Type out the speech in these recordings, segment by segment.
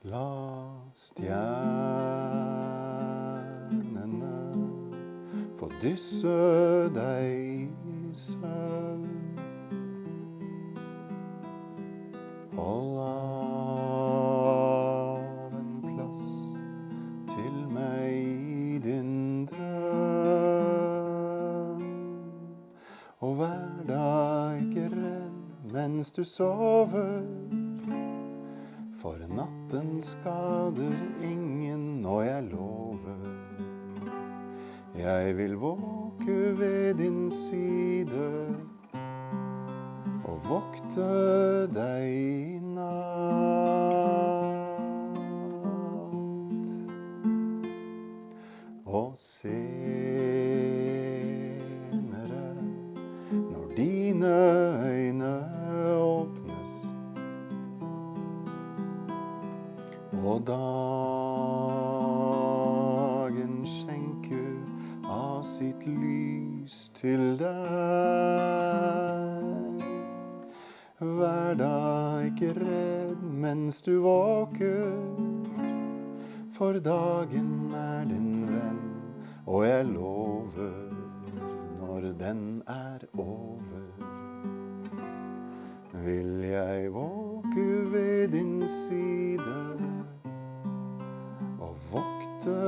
La stjernene få dysse deg i søvn. Hold av en plass til meg i din drøm. Og vær da ikke redd mens du sover, for natten skader ingen, og jeg lover. Jeg vil våke ved din side og vokte deg i natt. Og senere, når dine øyne åpnes, og dagen skjenker av sitt lys til deg, vær da ikke redd mens du våker, for dagen er din venn, og jeg lover, når den er over, vil jeg våke ved din side og vokte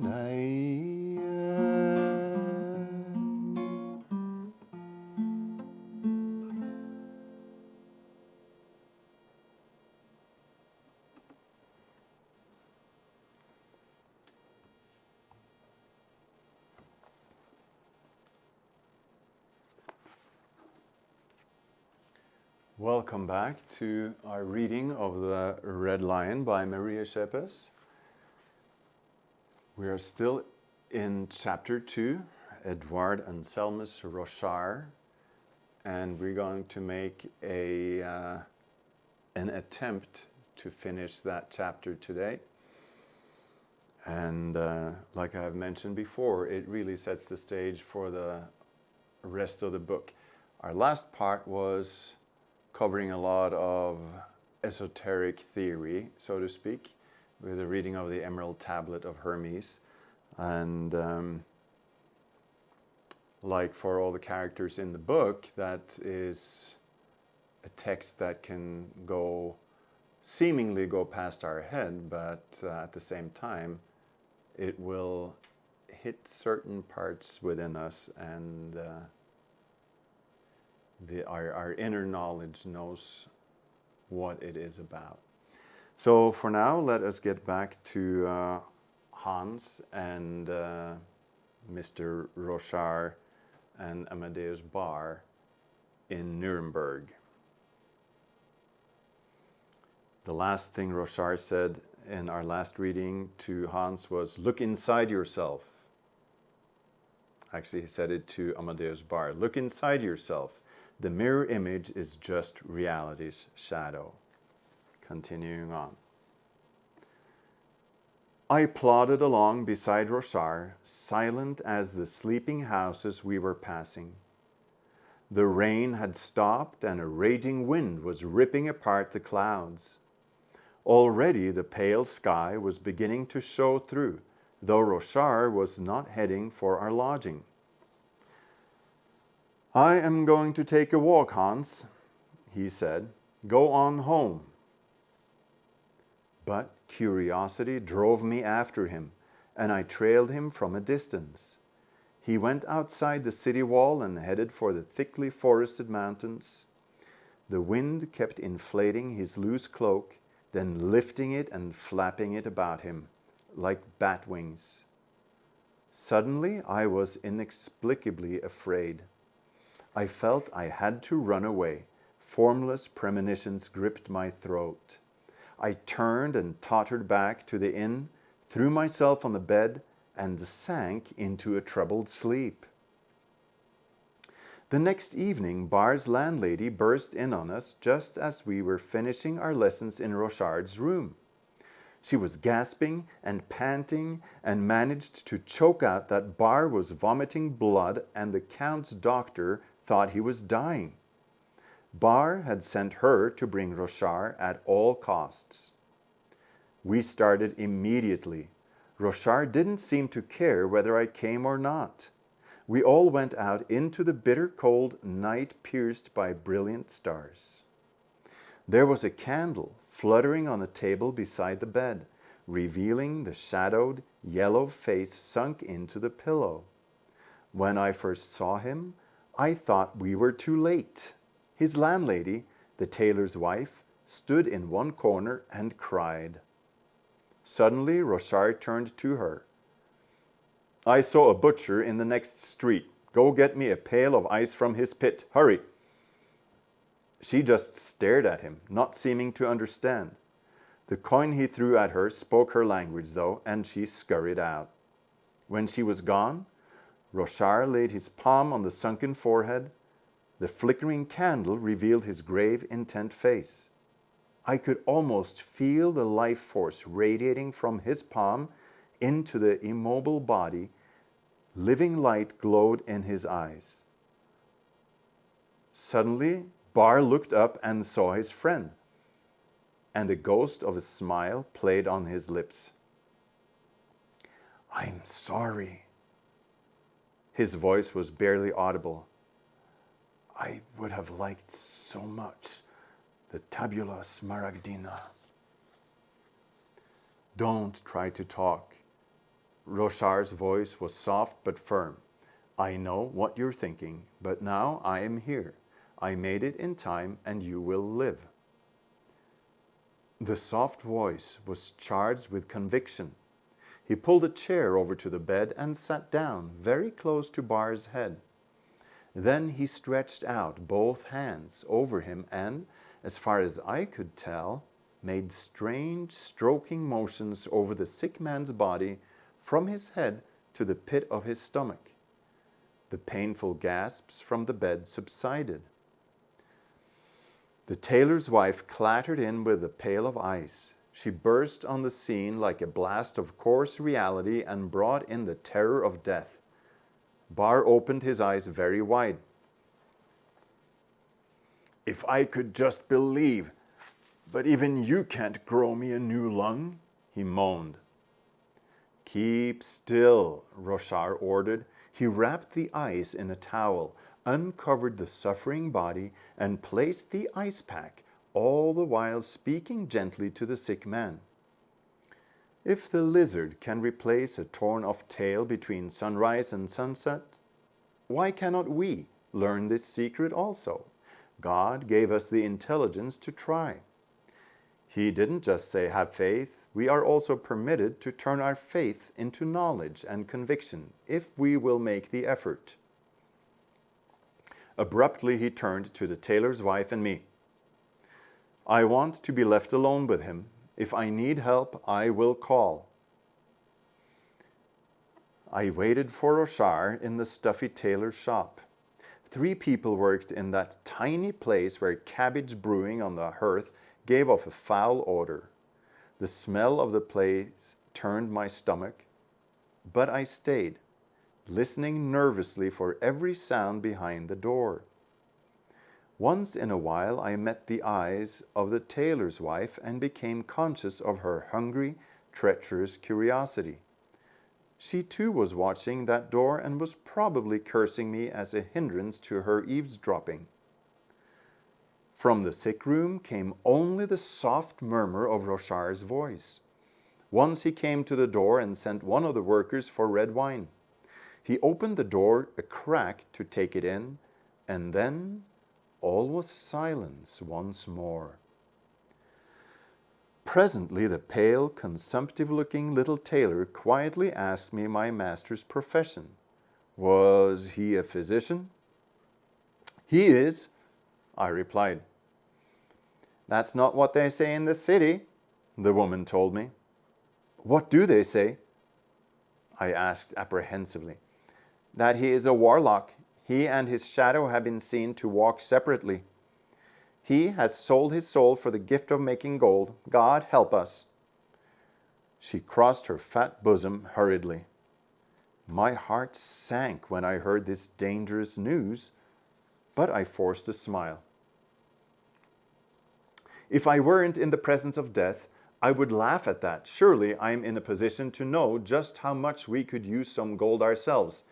deg igjen. Welcome back to our reading of The Red Lion by Maria Schepers. We are still in chapter 2, Eduard, Anselmus, Rochard, and we're going to make an attempt to finish that chapter today. And like I have mentioned before, it really sets the stage for the rest of the book. Our last part was covering a lot of esoteric theory, so to speak, with the reading of the Emerald Tablet of Hermes. And like for all the characters in the book, that is a text that can seemingly go past our head, but at the same time, it will hit certain parts within us, and our inner knowledge knows what it is about. So for now, let us get back to Hans and Mr. Rochard and Amadeus Bar in Nuremberg. The last thing Rochard said in our last reading to Hans was, "Look inside yourself." Actually, he said it to Amadeus Bar. "Look inside yourself. The mirror image is just reality's shadow." Continuing on. I plodded along beside Rochard, silent as the sleeping houses we were passing. The rain had stopped and a raging wind was ripping apart the clouds. Already the pale sky was beginning to show through, though Rochard was not heading for our lodging. "I am going to take a walk, Hans," he said. "Go on home." But curiosity drove me after him, and I trailed him from a distance. He went outside the city wall and headed for the thickly forested mountains. The wind kept inflating his loose cloak, then lifting it and flapping it about him, like bat wings. Suddenly, I was inexplicably afraid. I felt I had to run away. Formless premonitions gripped my throat. I turned and tottered back to the inn, threw myself on the bed, and sank into a troubled sleep. The next evening, Bar's landlady burst in on us just as we were finishing our lessons in Rochard's room. She was gasping and panting and managed to choke out that Bar was vomiting blood and the Count's doctor thought he was dying. Bar had sent her to bring Rochard at all costs. We started immediately. Rochard didn't seem to care whether I came or not. We all went out into the bitter cold night pierced by brilliant stars. There was a candle fluttering on a table beside the bed, revealing the shadowed, yellow face sunk into the pillow. When I first saw him, I thought we were too late. His landlady, the tailor's wife, stood in one corner and cried. Suddenly, Rochard turned to her. "I saw a butcher in the next street. Go get me a pail of ice from his pit. Hurry!" She just stared at him, not seeming to understand. The coin he threw at her spoke her language, though, and she scurried out. When she was gone, Rochard laid his palm on the sunken forehead. The flickering candle revealed his grave, intent face. I could almost feel the life force radiating from his palm into the immobile body. Living light glowed in his eyes. Suddenly, Bar looked up and saw his friend, and the ghost of a smile played on his lips. "I'm sorry." His voice was barely audible. "I would have liked so much the tabula smaragdina." "Don't try to talk." Rochard's voice was soft but firm. "I know what you're thinking, but now I am here. I made it in time, and you will live." The soft voice was charged with conviction. He pulled a chair over to the bed and sat down very close to Bar's head. Then he stretched out both hands over him and, as far as I could tell, made strange stroking motions over the sick man's body from his head to the pit of his stomach. The painful gasps from the bed subsided. The tailor's wife clattered in with a pail of ice. She burst on the scene like a blast of coarse reality and brought in the terror of death. Bar opened his eyes very wide. "If I could just believe, but even you can't grow me a new lung," he moaned. "Keep still," Rochard ordered. He wrapped the ice in a towel, uncovered the suffering body, and placed the ice pack, all the while speaking gently to the sick man. "If the lizard can replace a torn-off tail between sunrise and sunset, why cannot we learn this secret also? God gave us the intelligence to try. He didn't just say, 'Have faith.' We are also permitted to turn our faith into knowledge and conviction, if we will make the effort." Abruptly, he turned to the tailor's wife and me. "I want to be left alone with him. If I need help, I will call." I waited for Rochard in the stuffy tailor's shop. 3 people worked in that tiny place where cabbage brewing on the hearth gave off a foul odor. The smell of the place turned my stomach, but I stayed, listening nervously for every sound behind the door. Once in a while I met the eyes of the tailor's wife and became conscious of her hungry, treacherous curiosity. She too was watching that door and was probably cursing me as a hindrance to her eavesdropping. From the sick room came only the soft murmur of Rochard's voice. Once he came to the door and sent one of the workers for red wine. He opened the door a crack to take it in, and then all was silence once more. Presently the pale, consumptive-looking little tailor quietly asked me my master's profession. Was he a physician? "He is," I replied. "That's not what they say in the city," the woman told me. "What do they say?" I asked apprehensively. "That he is a warlock. He and his shadow have been seen to walk separately. He has sold his soul for the gift of making gold. God help us." She crossed her fat bosom hurriedly. My heart sank when I heard this dangerous news, but I forced a smile. If I weren't in the presence of death, I would laugh at that. Surely I'm in a position to know just how much we could use some gold ourselves.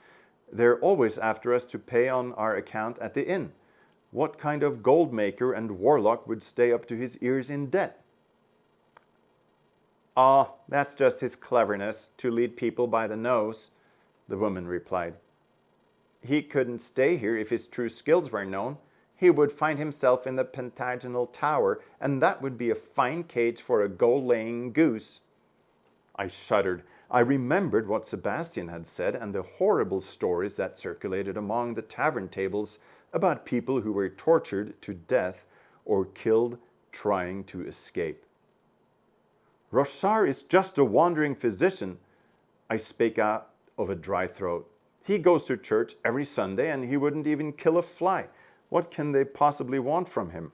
They're always after us to pay on our account at the inn. What kind of gold maker and warlock would stay up to his ears in debt? Ah, that's just his cleverness, to lead people by the nose, the woman replied. He couldn't stay here if his true skills were known. He would find himself in the pentagonal tower, and that would be a fine cage for a gold-laying goose. I shuddered. I remembered what Sebastian had said and the horrible stories that circulated among the tavern tables about people who were tortured to death or killed trying to escape. Rochard is just a wandering physician, I spake out of a dry throat. He goes to church every Sunday and he wouldn't even kill a fly. What can they possibly want from him?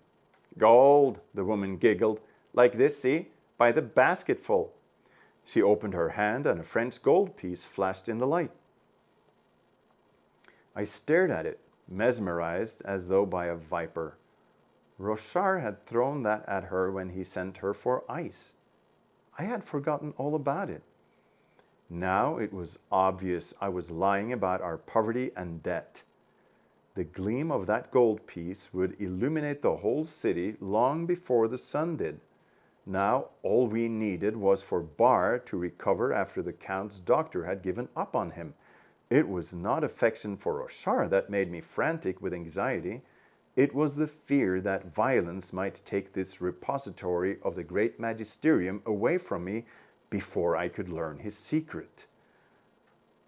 Gold, the woman giggled. Like this, see? By the basketful. She opened her hand and a French gold piece flashed in the light. I stared at it, mesmerized as though by a viper. Rochard had thrown that at her when he sent her for ice. I had forgotten all about it. Now it was obvious I was lying about our poverty and debt. The gleam of that gold piece would illuminate the whole city long before the sun did. Now all we needed was for Bar to recover after the Count's doctor had given up on him. It was not affection for Rochard that made me frantic with anxiety. It was the fear that violence might take this repository of the great magisterium away from me before I could learn his secret.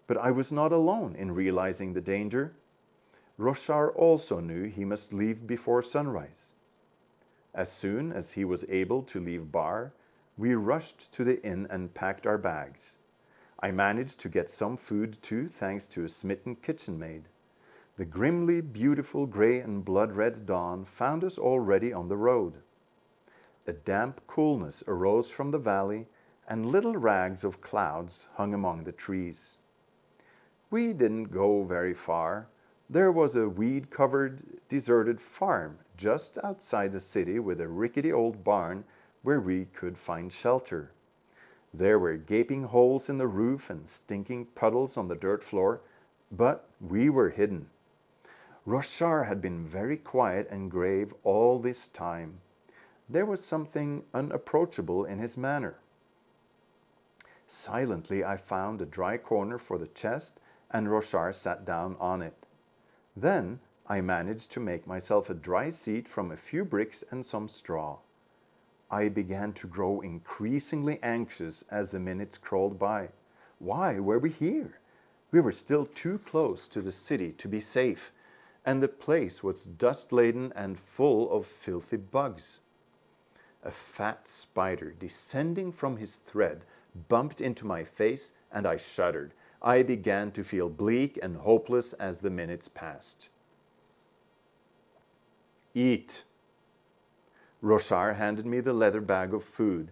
But I was not alone in realizing the danger. Rochard also knew he must leave before sunrise. As soon as he was able to leave Bar, we rushed to the inn and packed our bags. I managed to get some food too, thanks to a smitten kitchen maid. The grimly beautiful gray and blood-red dawn found us already on the road. A damp coolness arose from the valley, and little rags of clouds hung among the trees. We didn't go very far. There was a weed-covered, deserted farm just outside the city with a rickety old barn where we could find shelter. There were gaping holes in the roof and stinking puddles on the dirt floor, but we were hidden. Rochard had been very quiet and grave all this time. There was something unapproachable in his manner. Silently, I found a dry corner for the chest, and Rochard sat down on it. Then I managed to make myself a dry seat from a few bricks and some straw. I began to grow increasingly anxious as the minutes crawled by. Why were we here? We were still too close to the city to be safe, and the place was dust-laden and full of filthy bugs. A fat spider descending from his thread bumped into my face, and I shuddered. I began to feel bleak and hopeless as the minutes passed. Eat. Rochard handed me the leather bag of food.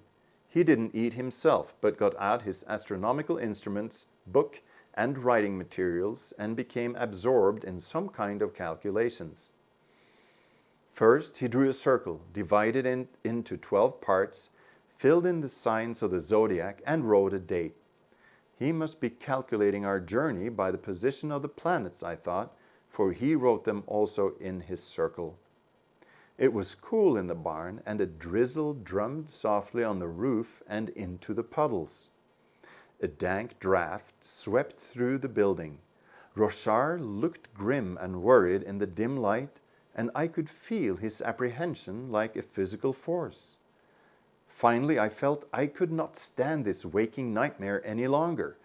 He didn't eat himself, but got out his astronomical instruments, book, and writing materials, and became absorbed in some kind of calculations. First, he drew a circle, divided it into 12 parts, filled in the signs of the zodiac, and wrote a date. He must be calculating our journey by the position of the planets, I thought, for he wrote them also in his circle. It was cool in the barn, and a drizzle drummed softly on the roof and into the puddles. A dank draught swept through the building. Rochard looked grim and worried in the dim light, and I could feel his apprehension like a physical force. Finally, I felt I could not stand this waking nightmare any longer.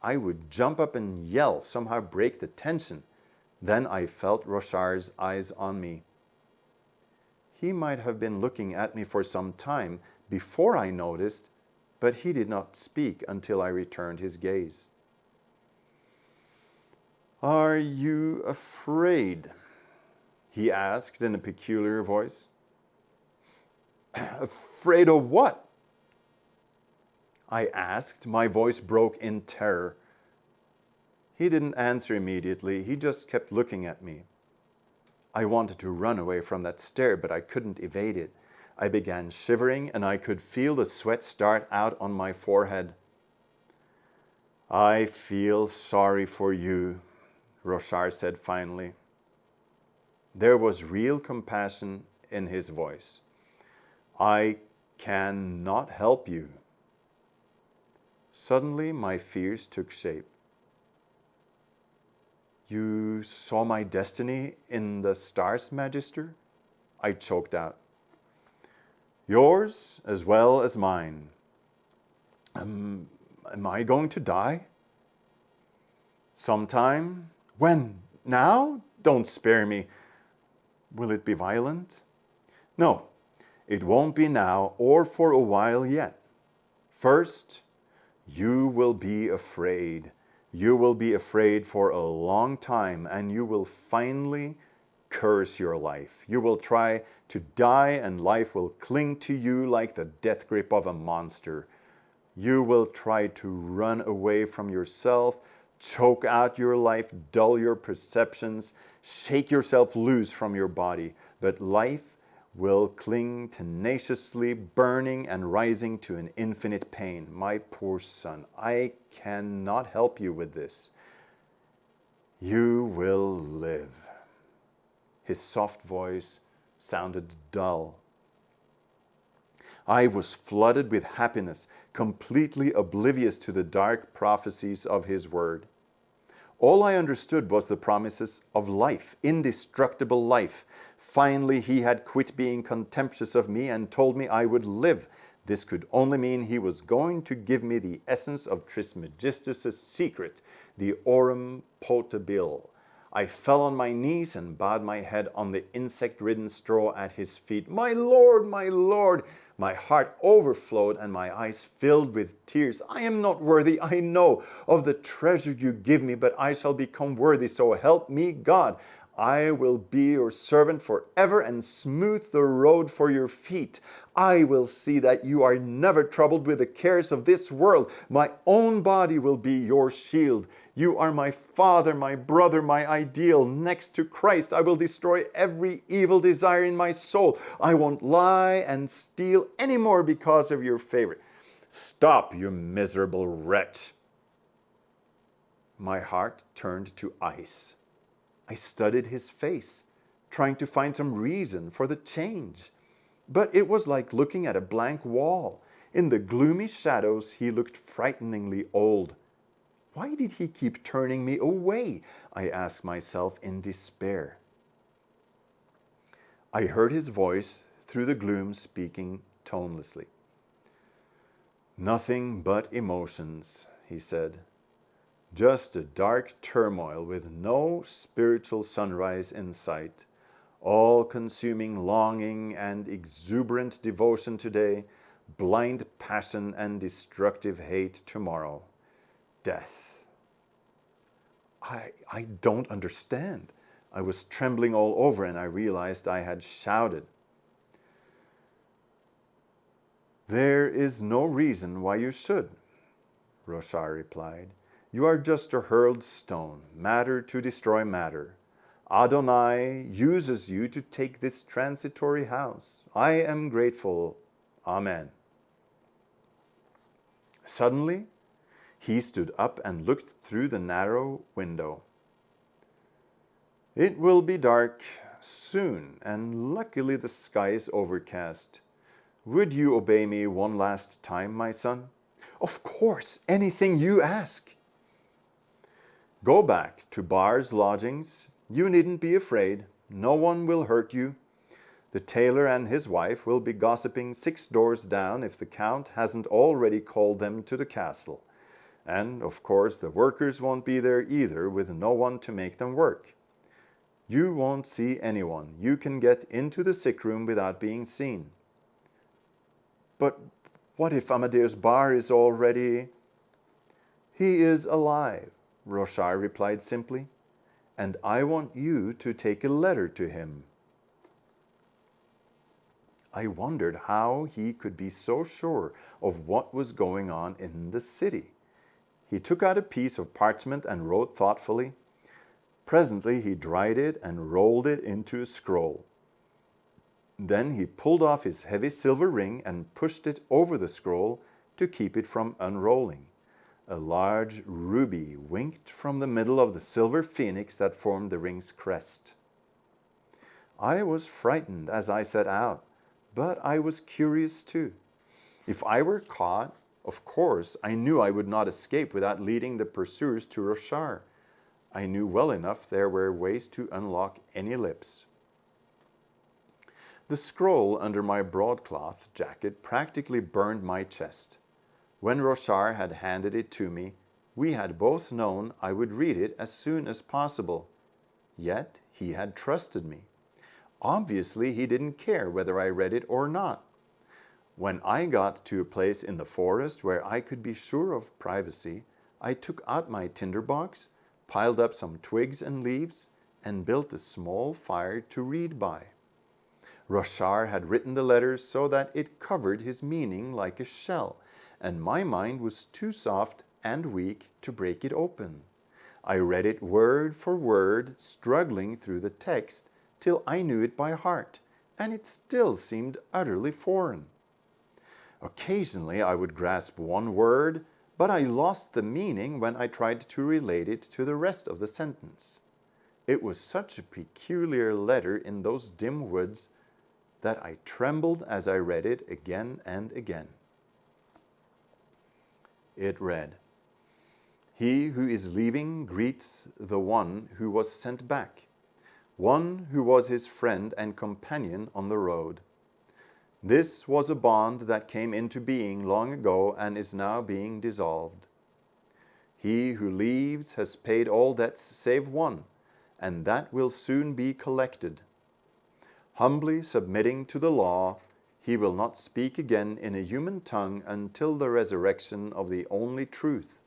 I would jump up and yell, somehow break the tension. Then I felt Rochard's eyes on me. He might have been looking at me for some time before I noticed, but he did not speak until I returned his gaze. "Are you afraid?" he asked in a peculiar voice. "Afraid of what?" I asked. My voice broke in terror. He didn't answer immediately. He just kept looking at me. I wanted to run away from that stare, but I couldn't evade it. I began shivering, and I could feel the sweat start out on my forehead. I feel sorry for you, Rochard said finally. There was real compassion in his voice. I cannot help you. Suddenly, my fears took shape. You saw my destiny in the stars, Magister? I choked out. Yours as well as mine. Am I going to die? Sometime? When? Now? Don't spare me. Will it be violent? No, it won't be now or for a while yet. First, you will be afraid. You will be afraid for a long time, and you will finally curse your life. You will try to die, and life will cling to you like the death grip of a monster. You will try to run away from yourself, choke out your life, dull your perceptions, shake yourself loose from your body. But life will cling tenaciously, burning and rising to an infinite pain. My poor son, I cannot help you with this. You will live. His soft voice sounded dull. I was flooded with happiness, completely oblivious to the dark prophecies of his word. All I understood was the promises of life, indestructible life. Finally, he had quit being contemptuous of me and told me I would live. This could only mean he was going to give me the essence of Trismegistus' secret, the aurum potabile. I fell on my knees and bowed my head on the insect-ridden straw at his feet. My Lord, my Lord! My heart overflowed and my eyes filled with tears. I am not worthy, I know, of the treasure you give me, but I shall become worthy, so help me God. I will be your servant forever and smooth the road for your feet. I will see that you are never troubled with the cares of this world. My own body will be your shield. You are my father, my brother, my ideal. Next to Christ, I will destroy every evil desire in my soul. I won't lie and steal anymore because of your favor. Stop, you miserable wretch. My heart turned to ice. I studied his face, trying to find some reason for the change. But it was like looking at a blank wall. In the gloomy shadows, he looked frighteningly old. Why did he keep turning me away? I asked myself in despair. I heard his voice through the gloom speaking tonelessly. Nothing but emotions, he said. Just a dark turmoil with no spiritual sunrise in sight. All-consuming longing and exuberant devotion today, blind passion and destructive hate tomorrow. Death. I don't understand. I was trembling all over and I realized I had shouted. There is no reason why you should, Rochard replied. You are just a hurled stone, matter to destroy matter. Adonai uses you to take this transitory house. I am grateful. Amen. Suddenly, he stood up and looked through the narrow window. It will be dark soon, and luckily the sky is overcast. Would you obey me one last time, my son? Of course, anything you ask. Go back to Bar's lodgings. You needn't be afraid. No one will hurt you. The tailor and his wife will be gossiping 6 doors down if the Count hasn't already called them to the castle. And, of course, the workers won't be there either, with no one to make them work. You won't see anyone. You can get into the sick room without being seen. But what if Amadeus Bar is already... He is alive, Rochard replied simply, and I want you to take a letter to him. I wondered how he could be so sure of what was going on in the city. He took out a piece of parchment and wrote thoughtfully. Presently he dried it and rolled it into a scroll. Then he pulled off his heavy silver ring and pushed it over the scroll to keep it from unrolling. A large ruby winked from the middle of the silver phoenix that formed the ring's crest. I was frightened as I set out, but I was curious too. If I were caught, of course, I knew I would not escape without leading the pursuers to Rochard. I knew well enough there were ways to unlock any lips. The scroll under my broadcloth jacket practically burned my chest. When Rochard had handed it to me, we had both known I would read it as soon as possible. Yet he had trusted me. Obviously, he didn't care whether I read it or not. When I got to a place in the forest where I could be sure of privacy, I took out my tinderbox, piled up some twigs and leaves, and built a small fire to read by. Rochard had written the letters so that it covered his meaning like a shell, and my mind was too soft and weak to break it open. I read it word for word, struggling through the text till I knew it by heart, and it still seemed utterly foreign. Occasionally I would grasp one word, but I lost the meaning when I tried to relate it to the rest of the sentence. It was such a peculiar letter in those dim woods that I trembled as I read it again and again. It read, "He who is leaving greets the one who was sent back, one who was his friend and companion on the road. This was a bond that came into being long ago and is now being dissolved. He who leaves has paid all debts save one, and that will soon be collected. Humbly submitting to the law, he will not speak again in a human tongue until the resurrection of the only truth,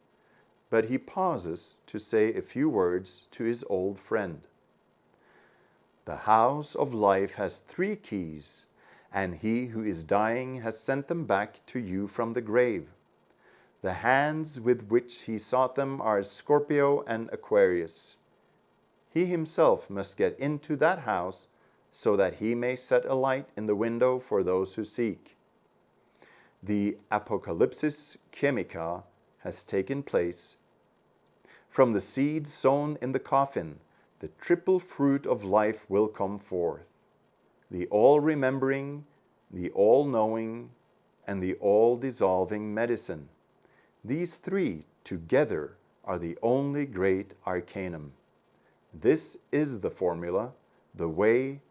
but he pauses to say a few words to his old friend. The house of life has 3 keys, and he who is dying has sent them back to you from the grave. The hands with which he sought them are Scorpio and Aquarius. He himself must get into that house so that he may set a light in the window for those who seek. The apocalypsis chemica has taken place. From the seed sown in the coffin, the triple fruit of life will come forth. The all-remembering, the all-knowing, and the all-dissolving medicine. These 3 together are the only great arcanum. This is the formula, the way,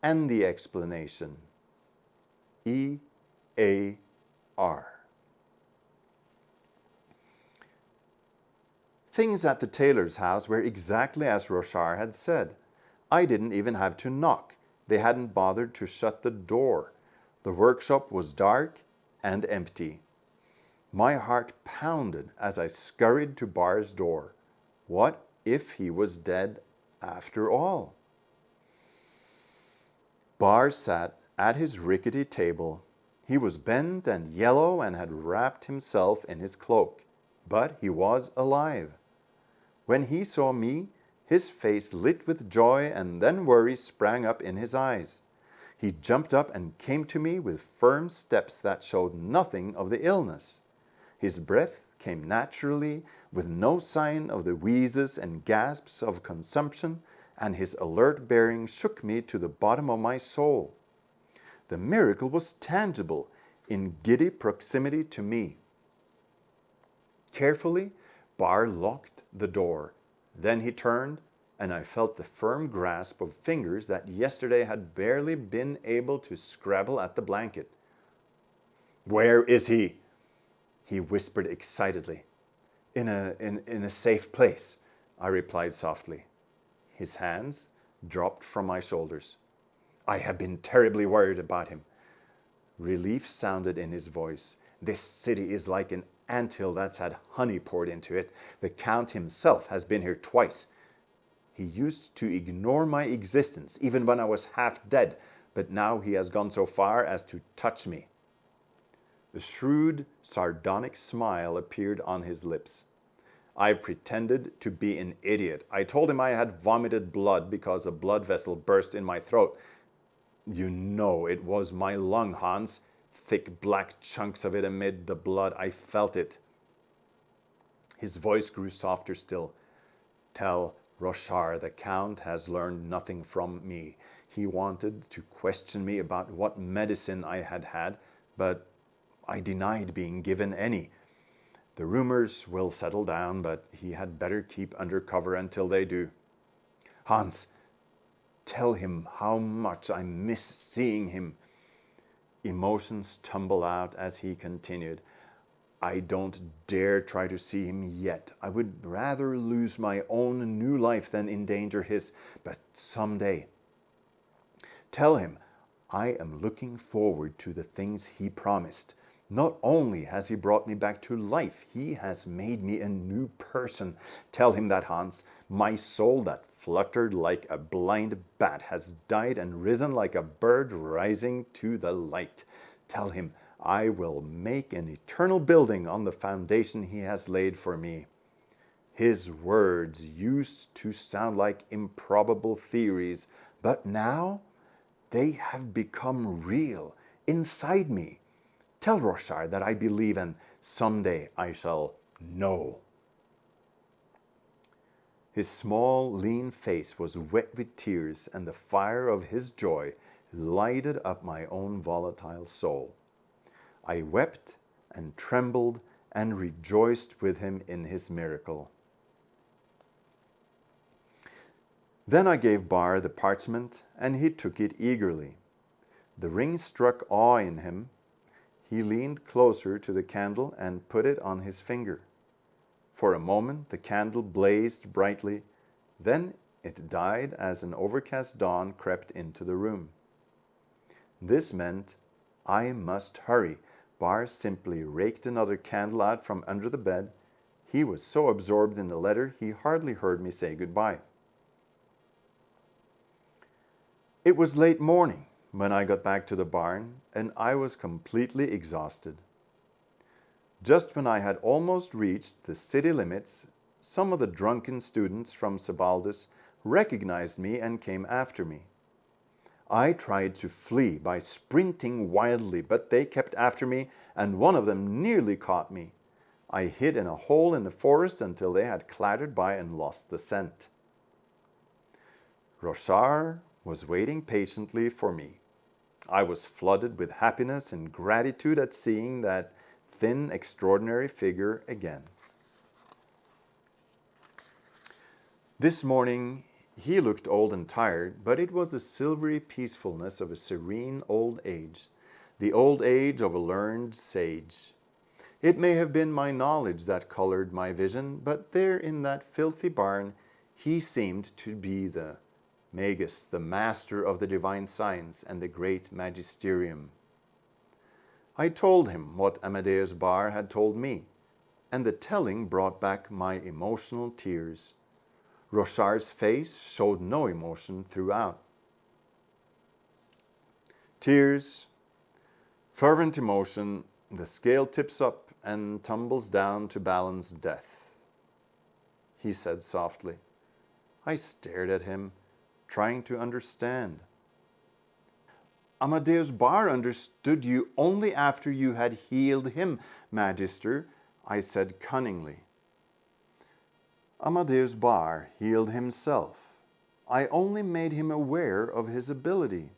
and the explanation. E.A.R. Things at the tailor's house were exactly as Rochard had said. I didn't even have to knock. They hadn't bothered to shut the door. The workshop was dark and empty. My heart pounded as I scurried to Bar's door. What if he was dead after all? Bar sat at his rickety table. He was bent and yellow and had wrapped himself in his cloak, but he was alive. When he saw me, his face lit with joy and then worry sprang up in his eyes. He jumped up and came to me with firm steps that showed nothing of the illness. His breath came naturally, with no sign of the wheezes and gasps of consumption, and his alert bearing shook me to the bottom of my soul. The miracle was tangible, in giddy proximity to me. Carefully, Bar locked the door. Then he turned, and I felt the firm grasp of fingers that yesterday had barely been able to scrabble at the blanket. "Where is he?" he whispered excitedly. In a safe place," I replied softly. His hands dropped from my shoulders. "I have been terribly worried about him." Relief sounded in his voice. "This city is like an anthill that's had honey poured into it. The Count himself has been here twice. He used to ignore my existence, even when I was half dead, but now he has gone so far as to touch me." A shrewd, sardonic smile appeared on his lips. I pretended to be an idiot. I told him I had vomited blood because a blood vessel burst in my throat. "You know it was my lung, Hans. Thick black chunks of it amid the blood. I felt it." His voice grew softer still. "Tell Rochard the Count has learned nothing from me. He wanted to question me about what medicine I had had, but I denied being given any. The rumors will settle down, but he had better keep under cover until they do. Hans, tell him how much I miss seeing him." Emotions tumbled out as he continued. "I don't dare try to see him yet. I would rather lose my own new life than endanger his, but someday. Tell him I am looking forward to the things he promised. Not only has he brought me back to life, he has made me a new person. Tell him that, Hans. My soul that fluttered like a blind bat has died and risen like a bird rising to the light. Tell him I will make an eternal building on the foundation he has laid for me." His words used to sound like improbable theories, but now they have become real inside me. Tell Rochard that I believe, and someday I shall know. His small, lean face was wet with tears, and the fire of his joy lighted up my own volatile soul. I wept and trembled and rejoiced with him in his miracle. Then I gave Bar the parchment, and he took it eagerly. The ring struck awe in him. He leaned closer to the candle and put it on his finger. For a moment the candle blazed brightly, then it died as an overcast dawn crept into the room. This meant I must hurry. Bar simply raked another candle out from under the bed. He was so absorbed in the letter he hardly heard me say goodbye. It was late morning when I got back to the barn, and I was completely exhausted. Just when I had almost reached the city limits, some of the drunken students from Sebaldus recognized me and came after me. I tried to flee by sprinting wildly, but they kept after me, and one of them nearly caught me. I hid in a hole in the forest until they had clattered by and lost the scent. Rochard was waiting patiently for me. I was flooded with happiness and gratitude at seeing that thin, extraordinary figure again. This morning he looked old and tired, but it was the silvery peacefulness of a serene old age, the old age of a learned sage. It may have been my knowledge that colored my vision, but there in that filthy barn he seemed to be the Magus, the master of the divine science and the great magisterium. I told him what Amadeus Bar had told me, and the telling brought back my emotional tears. Rochard's face showed no emotion throughout. Tears, fervent emotion, the scale tips up and tumbles down to balance death, he said softly. I stared at him, trying to understand. Amadeus Bar understood you only after you had healed him, Magister, I said cunningly. Amadeus Bar healed himself. I only made him aware of his ability.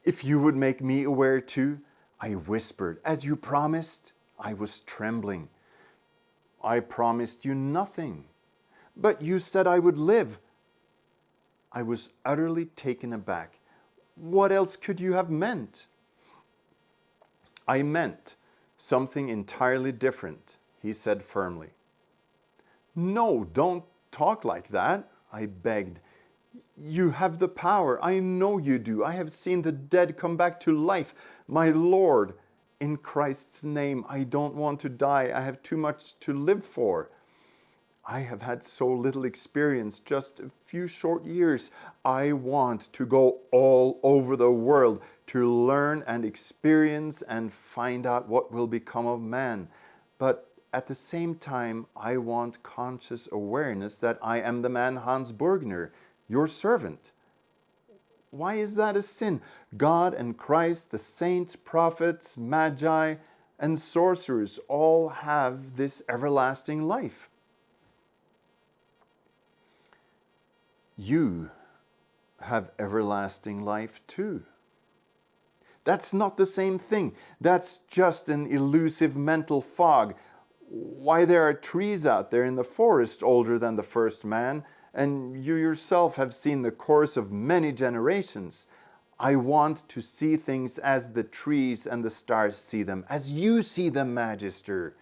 If you would make me aware too, I whispered, as you promised. I was trembling. I promised you nothing. But you said I would live. I was utterly taken aback. What else could you have meant? I meant something entirely different, he said firmly. No, don't talk like that, I begged. You have the power. I know you do. I have seen the dead come back to life. My Lord, in Christ's name, I don't want to die. I have too much to live for. I have had so little experience, just a few short years. I want to go all over the world to learn and experience and find out what will become of man. But at the same time, I want conscious awareness that I am the man Hans Burgner, your servant. Why is that a sin? God and Christ, the saints, prophets, magi, and sorcerers all have this everlasting life. You have everlasting life too. That's not the same thing. That's just an elusive mental fog. Why, there are trees out there in the forest older than the first man, and you yourself have seen the course of many generations. I want to see things as the trees and the stars see them, as you see them, Magister.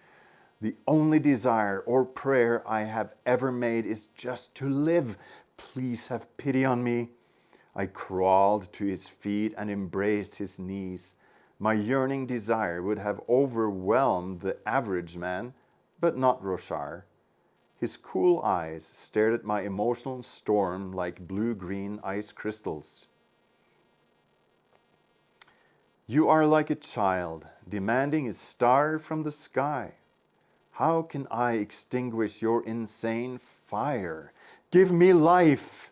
The only desire or prayer I have ever made is just to live. Please have pity on me. I crawled to his feet and embraced his knees. My yearning desire would have overwhelmed the average man, but not Rochard. His cool eyes stared at my emotional storm like blue-green ice crystals. You are like a child, demanding a star from the sky. How can I extinguish your insane fire? Give me life!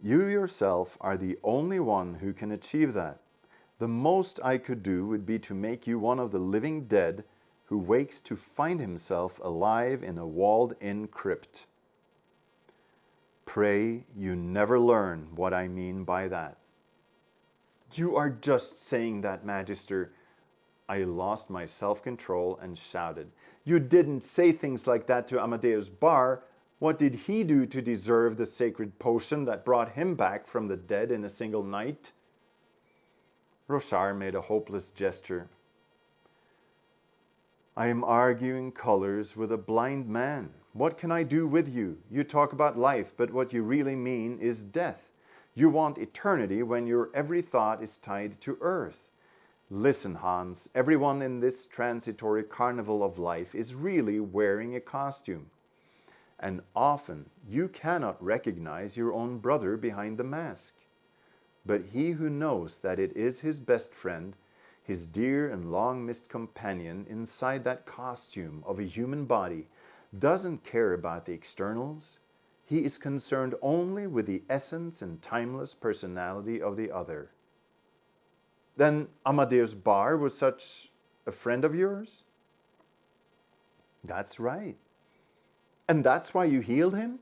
You yourself are the only one who can achieve that. The most I could do would be to make you one of the living dead who wakes to find himself alive in a walled-in crypt. Pray you never learn what I mean by that. You are just saying that, Magister. I lost my self-control and shouted. You didn't say things like that to Amadeus Bar. What did he do to deserve the sacred potion that brought him back from the dead in a single night? Rochard made a hopeless gesture. I am arguing colors with a blind man. What can I do with you? You talk about life, but what you really mean is death. You want eternity when your every thought is tied to earth. Listen, Hans, everyone in this transitory carnival of life is really wearing a costume. And often you cannot recognize your own brother behind the mask. But he who knows that it is his best friend, his dear and long-missed companion inside that costume of a human body, doesn't care about the externals. He is concerned only with the essence and timeless personality of the other. Then Amadeus Bar was such a friend of yours? That's right. And that's why you healed him?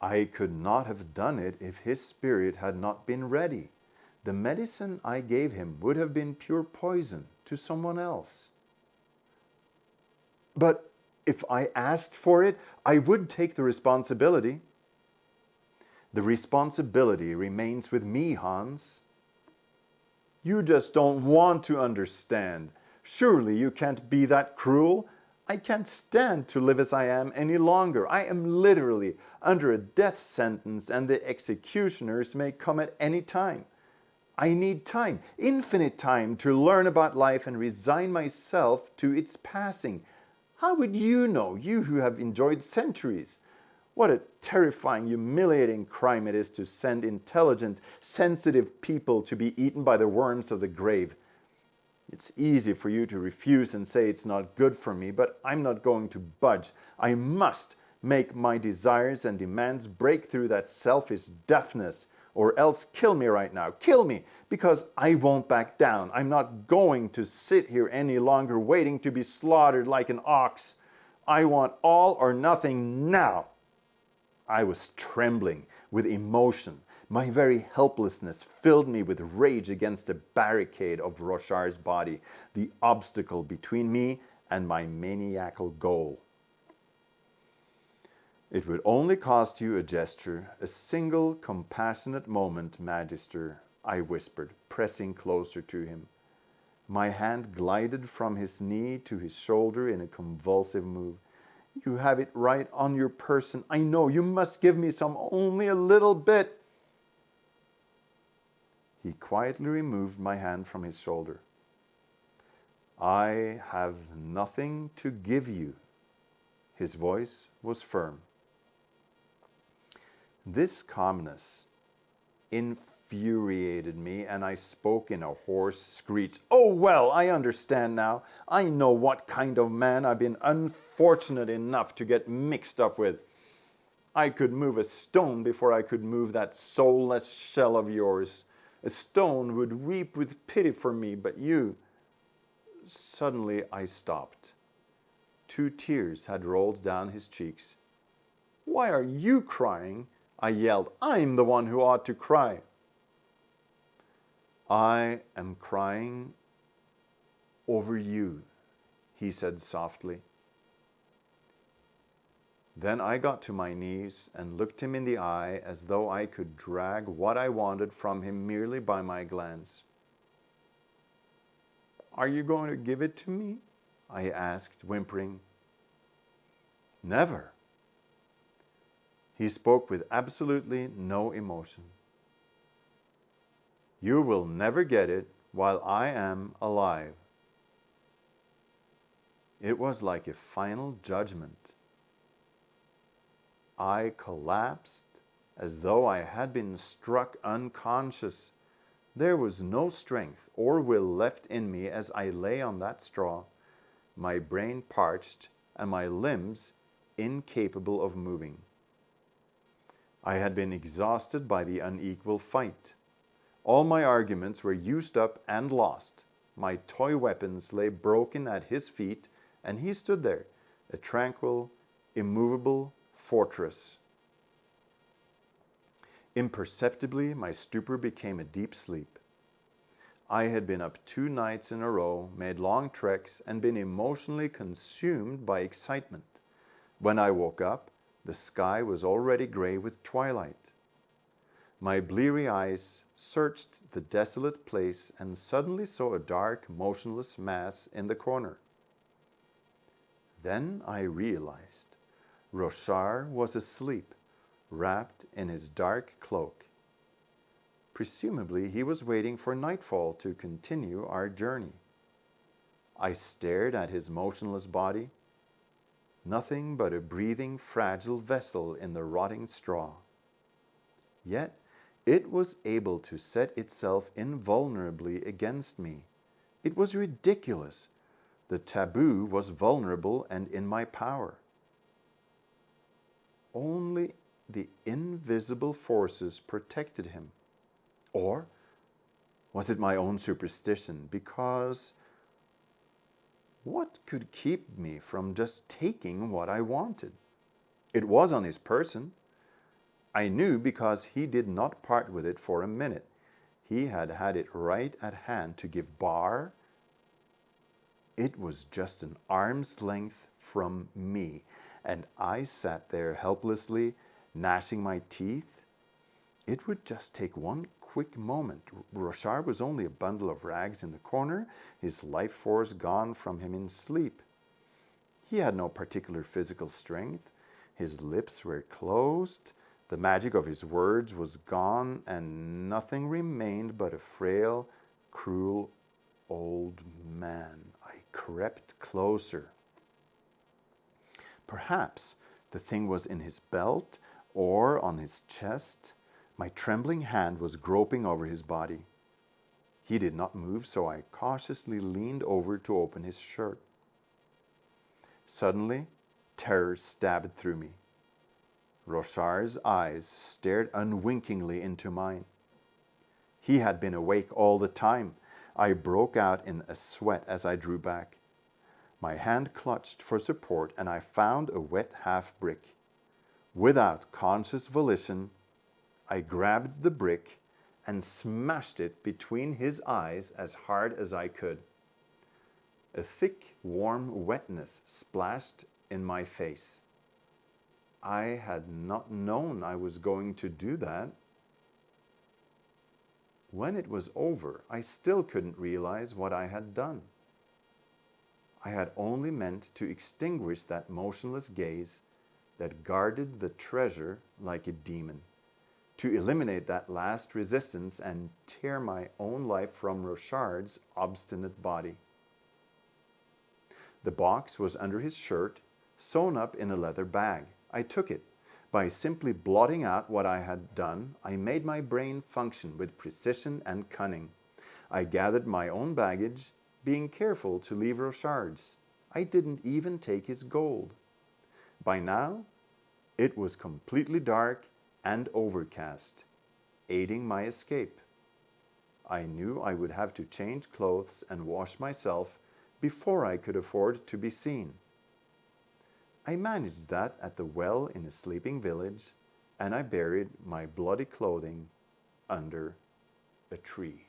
I could not have done it if his spirit had not been ready. The medicine I gave him would have been pure poison to someone else. But if I asked for it, I would take the responsibility. The responsibility remains with me, Hans. You just don't want to understand. Surely you can't be that cruel. I can't stand to live as I am any longer. I am literally under a death sentence and the executioners may come at any time. I need time, infinite time, to learn about life and resign myself to its passing. How would you know, you who have enjoyed centuries? What a terrifying, humiliating crime it is to send intelligent, sensitive people to be eaten by the worms of the grave. It's easy for you to refuse and say it's not good for me, but I'm not going to budge. I must make my desires and demands break through that selfish deafness, or else kill me right now. Kill me, because I won't back down. I'm not going to sit here any longer waiting to be slaughtered like an ox. I want all or nothing now. I was trembling with emotion. My very helplessness filled me with rage against the barricade of Rochard's body, the obstacle between me and my maniacal goal. It would only cost you a gesture, a single compassionate moment, Magister, I whispered, pressing closer to him. My hand glided from his knee to his shoulder in a convulsive move. You have it right on your person. I know. You must give me some, only a little bit. He quietly removed my hand from his shoulder. I have nothing to give you, His voice was firm. This calmness infuriated me, and I spoke in a hoarse screech. "Oh, well, I understand now. I know what kind of man I've been unfortunate enough to get mixed up with. I could move a stone before I could move that soulless shell of yours. A stone would weep with pity for me, but you..." Suddenly I stopped. 2 tears had rolled down his cheeks. "Why are you crying?" I yelled. "I'm the one who ought to cry." "I am crying over you," he said softly. Then I got to my knees and looked him in the eye as though I could drag what I wanted from him merely by my glance. "Are you going to give it to me?" I asked, whimpering. "Never." He spoke with absolutely no emotion. "You will never get it while I am alive." It was like a final judgment. I collapsed as though I had been struck unconscious. There was no strength or will left in me as I lay on that straw, my brain parched and my limbs incapable of moving. I had been exhausted by the unequal fight. All my arguments were used up and lost. My toy weapons lay broken at his feet, and he stood there, a tranquil, immovable fortress. Imperceptibly, my stupor became a deep sleep. I had been up 2 nights in a row, made long treks, and been emotionally consumed by excitement. When I woke up, the sky was already gray with twilight. My bleary eyes searched the desolate place and suddenly saw a dark, motionless mass in the corner. Then I realized Rochard was asleep, wrapped in his dark cloak. Presumably, he was waiting for nightfall to continue our journey. I stared at his motionless body, nothing but a breathing, fragile vessel in the rotting straw. Yet it was able to set itself invulnerably against me. It was ridiculous. The taboo was vulnerable and in my power. Only the invisible forces protected him. Or was it my own superstition? Because what could keep me from just taking what I wanted? It was on his person. I knew because he did not part with it for a minute. He had had it right at hand to give bar. It was just an arm's length from me, and I sat there helplessly, gnashing my teeth. It would just take one quick moment. Rochard was only a bundle of rags in the corner, his life force gone from him in sleep. He had no particular physical strength. His lips were closed. The magic of his words was gone, and nothing remained but a frail, cruel old man. I crept closer. Perhaps the thing was in his belt or on his chest. My trembling hand was groping over his body. He did not move, so I cautiously leaned over to open his shirt. Suddenly, terror stabbed through me. Rochard's eyes stared unwinkingly into mine. He had been awake all the time. I broke out in a sweat as I drew back. My hand clutched for support, and I found a wet half-brick. Without conscious volition, I grabbed the brick and smashed it between his eyes as hard as I could. A thick, warm wetness splashed in my face. I had not known I was going to do that. When it was over, I still couldn't realize what I had done. I had only meant to extinguish that motionless gaze that guarded the treasure like a demon, to eliminate that last resistance and tear my own life from Rochard's obstinate body. The box was under his shirt, sewn up in a leather bag. I took it. By simply blotting out what I had done, I made my brain function with precision and cunning. I gathered my own baggage, being careful to leave Rochard's. I didn't even take his gold. By now, it was completely dark and overcast, aiding my escape. I knew I would have to change clothes and wash myself before I could afford to be seen. I managed that at the well in a sleeping village, and I buried my bloody clothing under a tree.